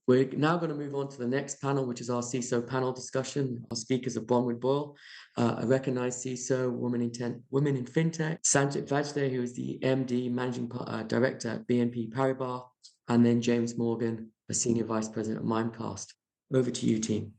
We're now going to move on to the next panel, which is our CISO panel discussion. Our speakers are Bronwyn Boyle, a recognized CISO, women in fintech, Sandip Wadje, who is the MD, Managing Director at BNP Paribas, and then James Morgan, a Senior Vice President of Mimecast. Over to you, team.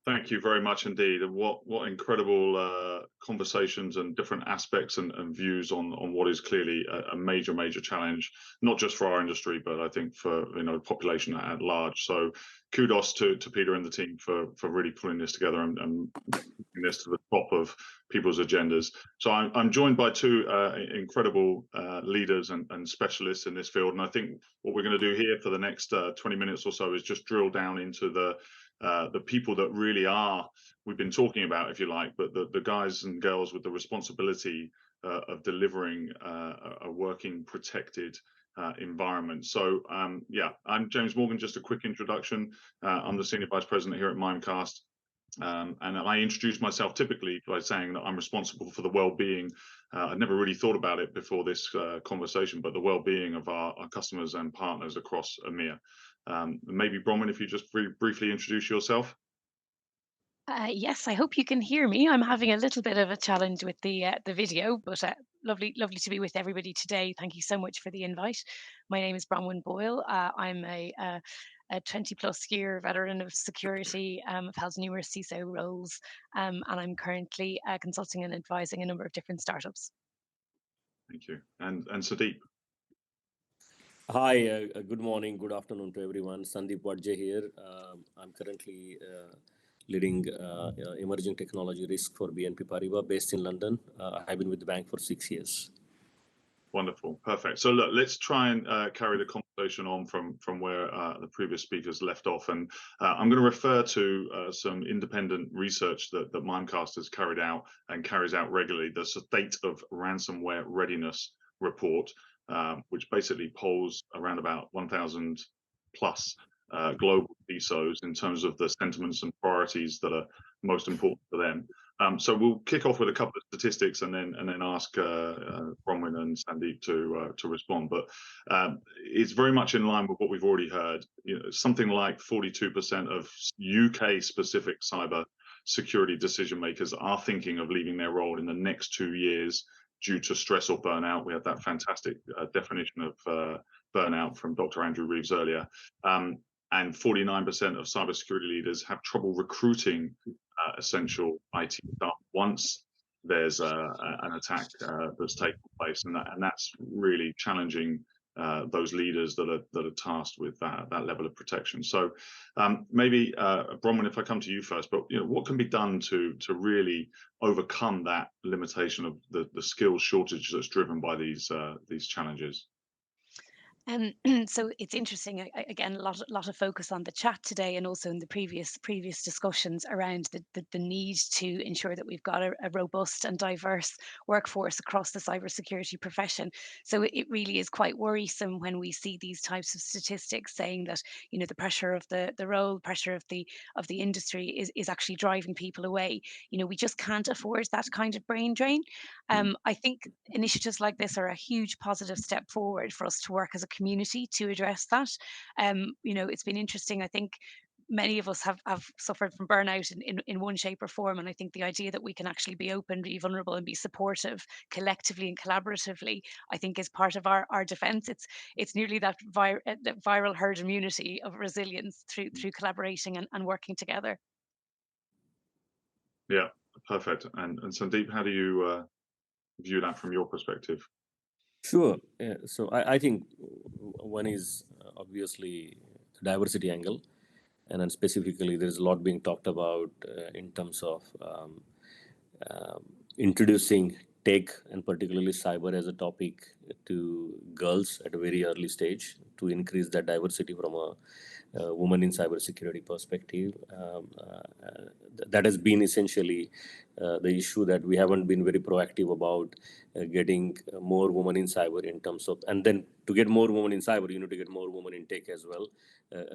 Thank you very much indeed. And what incredible conversations and different aspects and views on what is clearly a major challenge, not just for our industry, but I think for the population at large. So kudos to Peter and the team for really pulling this together and bringing this to the top of people's agendas. So I'm joined by two incredible leaders and specialists in this field. And I think what we're going to do here for the next 20 minutes or so is just drill down into the people that really are, we've been talking about, if you like, but the guys and girls with the responsibility of delivering a working, protected environment. So yeah, I'm James Morgan. Just a quick introduction. I'm the Senior Vice President here at Mimecast. And I introduce myself typically by saying that I'm responsible for the well-being. I'd never really thought about it before this conversation, but the well-being of our customers and partners across EMEA. Maybe Bronwyn, if you just briefly introduce yourself. Yes, I hope you can hear me. I'm having a little bit of a challenge with the video, but lovely to be with everybody today. Thank you so much for the invite. My name is Bronwyn Boyle. I'm a 20+ year veteran of security. I've held numerous CISO roles, and I'm currently consulting and advising a number of different startups. Thank you. And Sandip. Hi, good morning, good afternoon to everyone. Sandip Wadje here. I'm currently leading emerging technology risk for BNP Paribas based in London. I've been with the bank for 6 years. Wonderful, perfect. So look, let's try and carry the conversation on from where the previous speakers left off. And I'm going to refer to some independent research that Mimecast has carried out and carries out regularly, the State of Ransomware Readiness report, which basically polls around about 1,000 plus global CISOs in terms of the sentiments and priorities that are most important for them. So we'll kick off with a couple of statistics and then ask Bronwyn and Sandip to respond. But it's very much in line with what we've already heard. Something like 42% of UK specific cyber security decision makers are thinking of leaving their role in the next 2 years due to stress or burnout. We had that fantastic definition of burnout from Dr. Andrew Reeves earlier. And 49% of cybersecurity leaders have trouble recruiting essential IT staff once there's an attack that's taken place, and that's really challenging those leaders that are tasked with that level of protection. So maybe Bronwyn, if I come to you first, but what can be done to really overcome that limitation of the skills shortage that's driven by these challenges? So it's interesting. Again, a lot of focus on the chat today, and also in the previous discussions around the need to ensure that we've got a robust and diverse workforce across the cybersecurity profession. So it really is quite worrisome when we see these types of statistics saying that the pressure of the role, pressure of the industry is actually driving people away. We just can't afford that kind of brain drain. I think initiatives like this are a huge positive step forward for us to work as a community to address that. It's been interesting. I think many of us have suffered from burnout in one shape or form, and I think the idea that we can actually be open, be vulnerable, and be supportive collectively and collaboratively, I think, is part of our defense. It's nearly that viral herd immunity of resilience through collaborating and working together. Yeah, perfect. And Sandip, how do you view that from your perspective? Sure. Yeah. So I think one is obviously the diversity angle, and then specifically there's a lot being talked about in terms of introducing tech and particularly cyber as a topic to girls at a very early stage to increase that diversity from a woman in cybersecurity perspective. That has been essentially the issue, that we haven't been very proactive about getting more women in cyber in terms of, and then to get more women in cyber, you need to get more women in tech as well.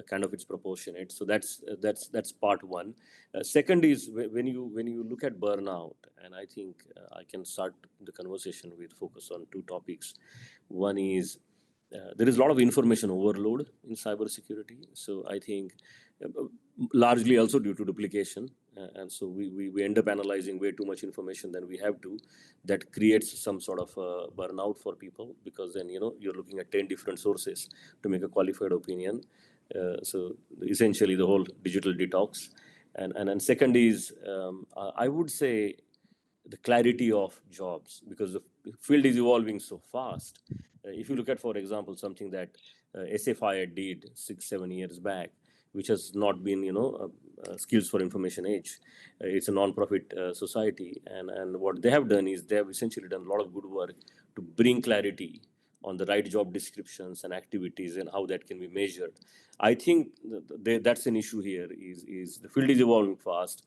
Kind of it's proportionate. So that's part one. Second is when you look at burnout, and I think I can start the conversation with focus on two topics. One is there is a lot of information overload in cybersecurity. So I think largely also due to duplication. And so we end up analyzing way too much information than we have to. That creates some sort of burnout for people, because then, you're looking at 10 different sources to make a qualified opinion. So essentially the whole digital detox. And second is, I would say, the clarity of jobs, because the field is evolving so fast. If you look at, for example, something that SFI did 6-7 years back, which has not been, skills for information age. It's a non-profit society, and what they have done is they have essentially done a lot of good work to bring clarity on the right job descriptions and activities and how that can be measured. I think that's an issue here. Is the field is evolving fast.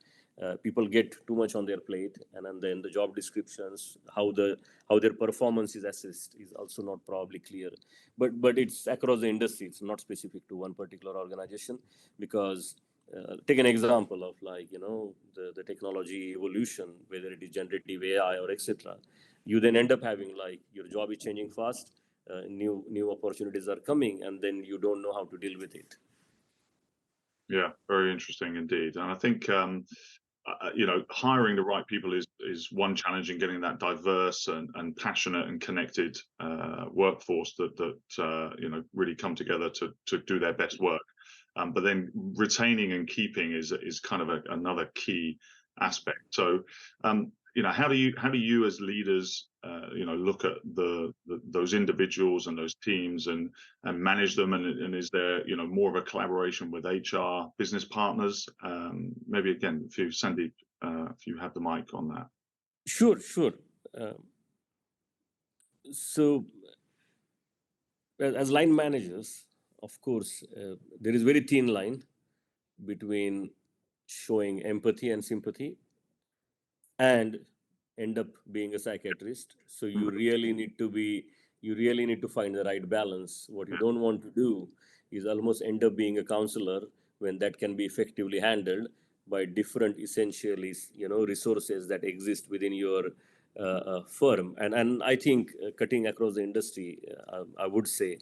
People get too much on their plate, and then the job descriptions, how their performance is assessed, is also not probably clear. But it's across the industry. It's not specific to one particular organization, because take an example of the technology evolution, whether it is generative AI or etc. You then end up having your job is changing fast, new opportunities are coming, and then you don't know how to deal with it. Yeah, very interesting indeed. And I think hiring the right people is one challenge in getting that diverse and passionate and connected workforce that really come together to do their best work. But then retaining and keeping is kind of another key aspect. So how do you as leaders look at those individuals and those teams and manage them, and is there more of a collaboration with HR business partners? Maybe again, if you, Sandip, if you have the mic on that. Sure. So as line managers, of course, there is very thin line between showing empathy and sympathy and end up being a psychiatrist. So you really need to find the right balance. What you don't want to do is almost end up being a counselor, when that can be effectively handled by different, essentially, resources that exist within your firm. And I think cutting across the industry, I would say,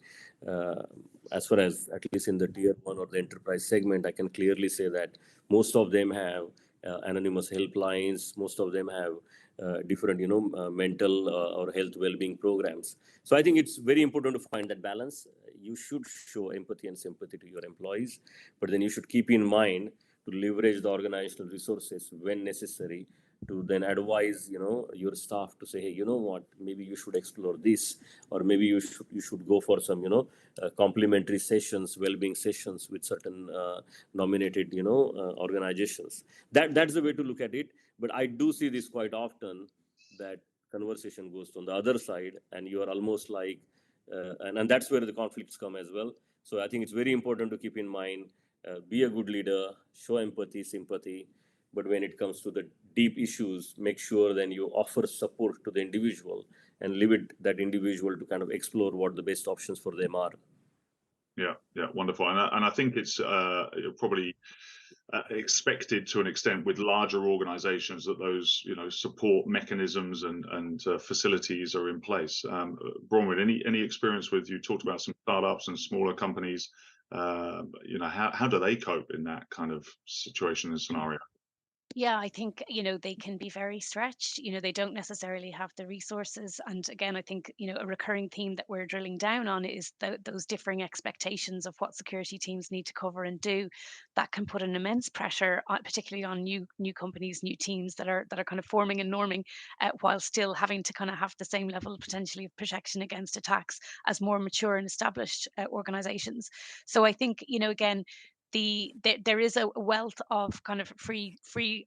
as far as at least in the tier 1 or the enterprise segment, I can clearly say that most of them have anonymous helplines. Most of them have different, mental or health well-being programs. So I think it's very important to find that balance. You should show empathy and sympathy to your employees, but then you should keep in mind to leverage the organizational resources when necessary to then advise, your staff to say, hey, you know what, maybe you should explore this, or maybe you should go for some, complimentary sessions, well-being sessions with certain nominated, organizations. That's the way to look at it. But I do see this quite often, that conversation goes on the other side, and you are almost like, and that's where the conflicts come as well. So I think it's very important to keep in mind, be a good leader, show empathy, sympathy, but when it comes to the deep issues, make sure then you offer support to the individual and leave that individual to kind of explore what the best options for them are. Yeah, wonderful. And I think it's probably expected to an extent with larger organizations that those support mechanisms and facilities are in place. Bronwyn, any experience with, you talked about some startups and smaller companies, how do they cope in that kind of situation and scenario? Yeah, I think, they can be very stretched. They don't necessarily have the resources. And again, I think, a recurring theme that we're drilling down on is those differing expectations of what security teams need to cover and do. That can put an immense pressure, particularly on new companies, new teams that are kind of forming and norming, while still having to kind of have the same level potentially of protection against attacks as more mature and established organizations. So I think, again, there is a wealth of kind of free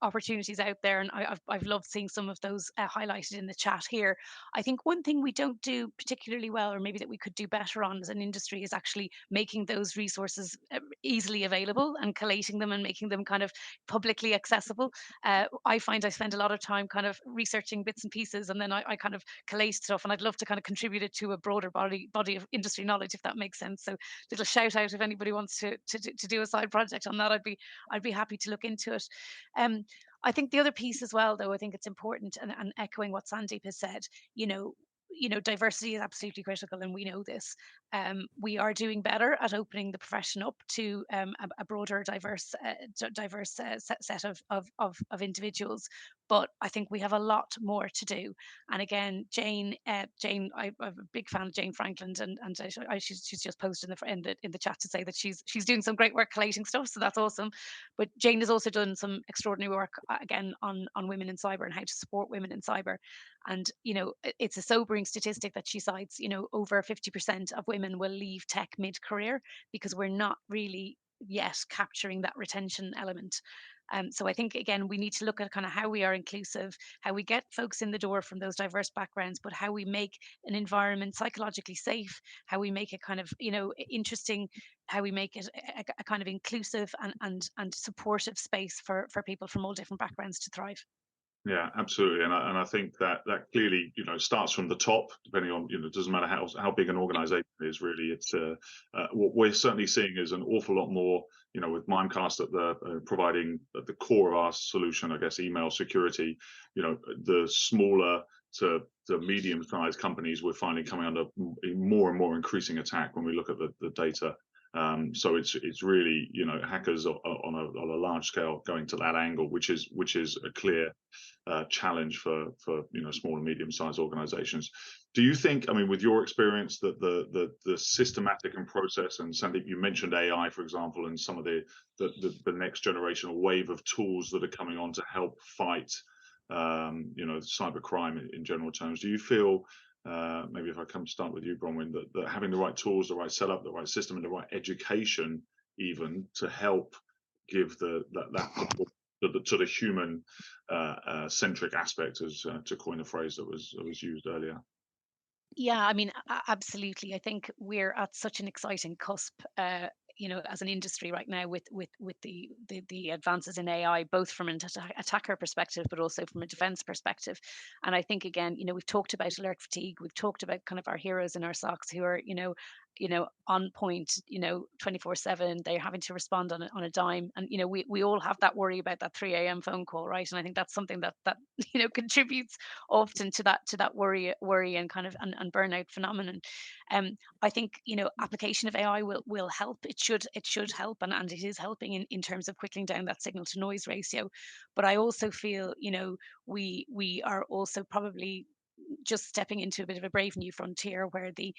opportunities out there, and I've loved seeing some of those highlighted in the chat here. I think one thing we don't do particularly well, or maybe that we could do better on as an industry, is actually making those resources easily available and collating them and making them kind of publicly accessible. I find I spend a lot of time kind of researching bits and pieces, and then I kind of collate stuff, and I'd love to kind of contribute it to a broader body of industry knowledge, if that makes sense. So little shout out if anybody wants to do a side project on that. I'd be happy to look into it. I think the other piece as well, though, I think it's important, and echoing what Sandip has said, diversity is absolutely critical, and we know this. We are doing better at opening the profession up to a broader, diverse set of individuals. But I think we have a lot more to do. And again, Jane, I'm a big fan of Jane Franklin, and she's just posted in the chat to say that she's doing some great work collating stuff, so that's awesome. But Jane has also done some extraordinary work again on women in cyber and how to support women in cyber. And it's a sobering statistic that she cites. Over 50% of women will leave tech mid-career because we're not really yet capturing that retention element. So I think, again, we need to look at kind of how we are inclusive, how we get folks in the door from those diverse backgrounds, but how we make an environment psychologically safe, how we make it kind of, interesting, how we make it a kind of inclusive and supportive space for people from all different backgrounds to thrive. Yeah, absolutely, and I think that clearly starts from the top, depending on it doesn't matter how big an organisation is. Really, it's what we're certainly seeing is an awful lot more. With Mimecast at the providing at the core of our solution, I guess, email security. The smaller to medium-sized companies we're finding coming under more and more increasing attack when we look at the data. So it's really hackers on a large scale going to that angle, which is a clear challenge for small and medium-sized organizations. Do you think, I mean, with your experience, that the systematic and process, and Sandip, you mentioned AI, for example, and some of the next generational wave of tools that are coming on to help fight cyber crime in general terms, do you feel, maybe if I start with you, Bronwyn, that having the right tools, the right setup, the right system, and the right education even to help give that to the human centric aspect, as to coin a phrase that was used earlier? Yeah, I mean, absolutely. I think we're at such an exciting cusp, as an industry right now with the advances in AI, both from an attacker perspective, but also from a defense perspective. And I think, again, we've talked about alert fatigue. We've talked about kind of our heroes in our SOCs who are, on point, 24/7. They're having to respond on a dime. And, we all have that worry about that 3 a.m. phone call, right? And I think that's something that contributes often to that worry and kind of and burnout phenomenon. I think application of AI will help. It should help, and it is helping in terms of whittling down that signal to noise ratio. But I also feel we are also probably just stepping into a bit of a brave new frontier where the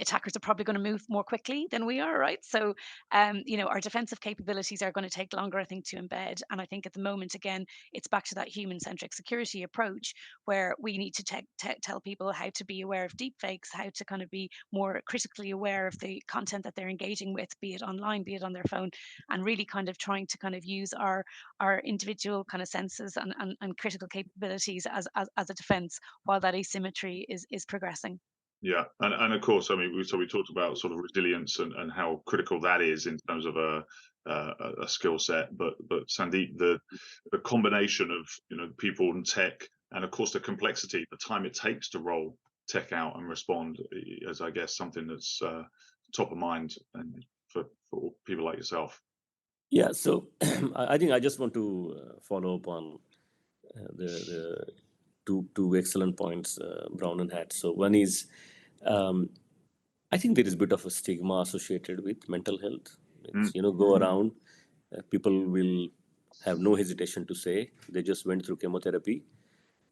attackers are probably going to move more quickly than we are, right? So our defensive capabilities are going to take longer, I think, to embed. And I think at the moment, again, it's back to that human-centric security approach where we need to tell people how to be aware of deepfakes, how to kind of be more critically aware of the content that they're engaging with, be it online, be it on their phone, and really kind of trying to kind of use our individual kind of senses and critical capabilities as a defense while that asymmetry is progressing. Yeah, and of course, I mean, we talked about sort of resilience and how critical that is in terms of a skill set. But Sandip, the combination of people and tech, and of course the complexity, the time it takes to roll tech out and respond, is, I guess, something that's top of mind and for people like yourself. Yeah, so I think I just want to follow up on the two excellent points Bronwyn had. So one is, I think there is a bit of a stigma associated with mental health. It's, go around, people will have no hesitation to say they just went through chemotherapy,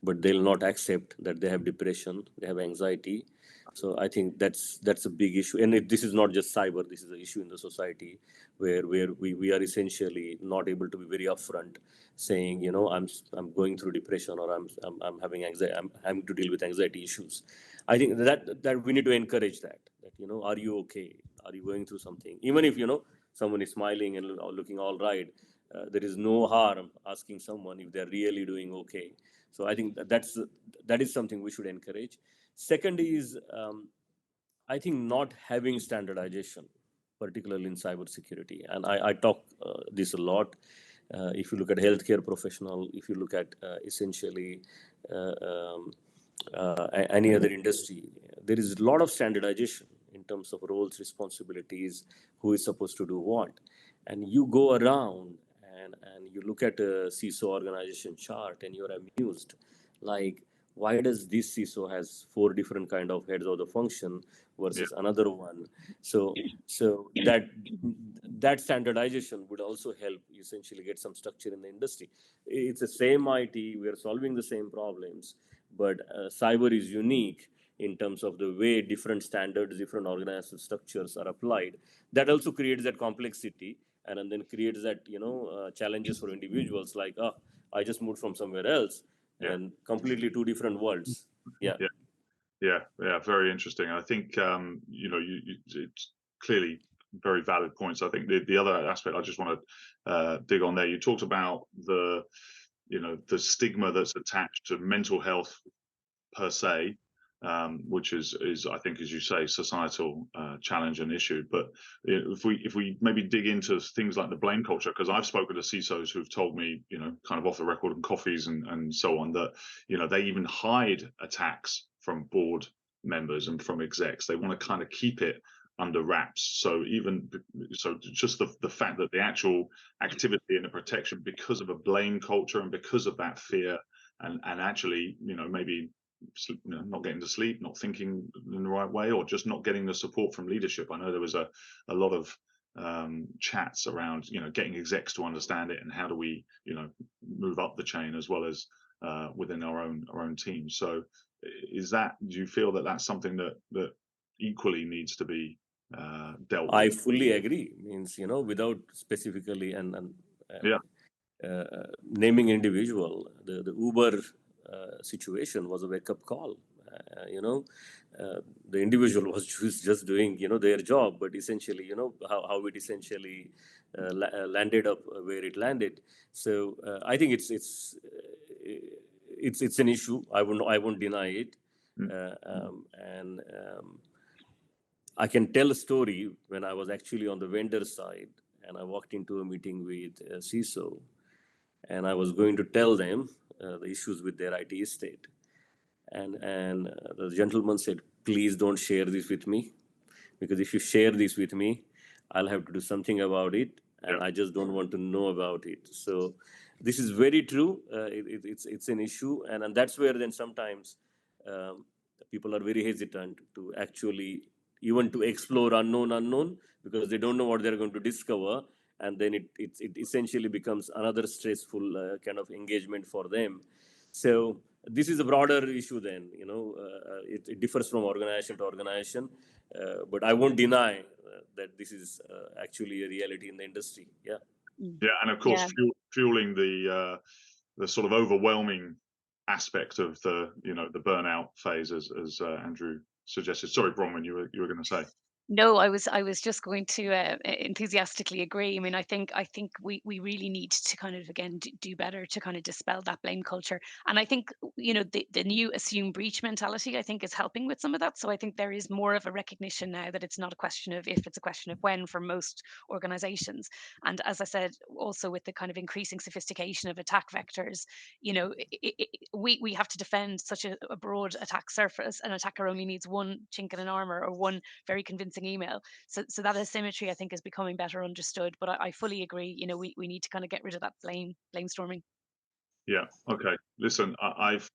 but they'll not accept that they have depression, they have anxiety. So I think that's a big issue. And this is not just cyber, this is an issue in the society where we are essentially not able to be very upfront saying, I'm going through depression, or I'm having anxiety, I'm having to deal with anxiety issues. I think that we need to encourage that, are you okay? Are you going through something? Even if, someone is smiling and looking all right, there is no harm asking someone if they're really doing okay. So I think that is something we should encourage. Second is, I think not having standardization, particularly in cybersecurity. And I talk this a lot. If you look at healthcare professional, if you look at essentially any other industry, there is a lot of standardization in terms of roles, responsibilities, who is supposed to do what. And you go around and you look at a CISO organization chart and you're amused, like why does this CISO has 4 different kind of heads of the function versus another one? So that standardization would also help essentially get some structure in the industry. It's the same IT, we are solving the same problems, but cyber is unique in terms of the way different standards, different organizational structures are applied. That also creates that complexity, and then creates that, challenges for individuals like, oh, I just moved from somewhere else, and completely 2 different worlds. Yeah, very interesting. I think it's clearly very valid points. I think the other aspect I just want to dig on there, you talked about the stigma that's attached to mental health per se, which is I think, as you say, societal challenge and issue. But if we maybe dig into things like the blame culture, because I've spoken to CISOs who've told me, kind of off the record and coffees and so on, that they even hide attacks from board members and from execs. They want to kind of keep it under wraps. So just the fact that the actual activity and the protection, because of a blame culture and because of that fear, and actually maybe not getting to sleep, not thinking in the right way, or just not getting the support from leadership. I know there was a lot of chats around getting execs to understand it, and how do we move up the chain as well as within our own team. So do you feel that that's something that equally needs to be dealt with? I fully agree. Means without specifically naming individual, the Uber situation was a wake-up call. The individual was just doing their job, but essentially how it essentially landed up where it landed. So I think it's an issue. I won't deny it. I can tell a story when I was actually on the vendor side, and I walked into a meeting with CISO, and I was going to tell them the issues with their IT estate. And the gentleman said, please don't share this with me, because if you share this with me, I'll have to do something about it, and I just don't want to know about it. So this is very true. It's an issue, and that's where then sometimes people are very hesitant to actually even to explore unknown, because they don't know what they're going to discover, and then it essentially becomes another stressful kind of engagement for them. So this is a broader issue then, it differs from organization to organization, but I won't deny that this is actually a reality in the industry. Yeah, and of course fueling the sort of overwhelming aspect of the the burnout phase, as Andrew suggested. Sorry, Bronwyn, you were going to say. No, I was just going to enthusiastically agree. I mean, I think we really need to kind of again do better to kind of dispel that blame culture. And I think the new assume breach mentality, I think, is helping with some of that. So I think there is more of a recognition now that it's not a question of if, it's a question of when for most organizations. And as I said, also with the kind of increasing sophistication of attack vectors, we have to defend such a broad attack surface. An attacker only needs one chink in an armor or one very convincing email. So that asymmetry, I think, is becoming better understood. But I fully agree. We need to kind of get rid of that blamestorming. Yeah. Okay. Listen, I've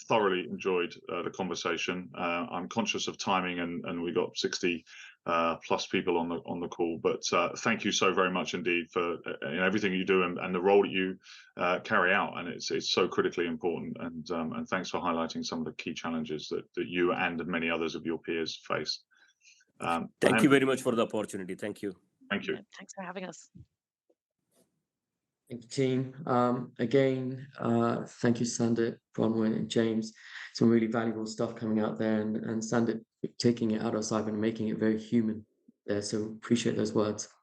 thoroughly enjoyed the conversation. I'm conscious of timing, and we got 60 plus people on the call. But thank you so very much indeed for everything you do and the role that you carry out. And it's so critically important. And thanks for highlighting some of the key challenges that you and many others of your peers face. Thank you very much for the opportunity. Thank you. Thank you. Thanks for having us. Thank you, team. Again, thank you, Sandip, Bronwyn, and James. Some really valuable stuff coming out there, and Sandip taking it out of cyber and making it very human there. So appreciate those words.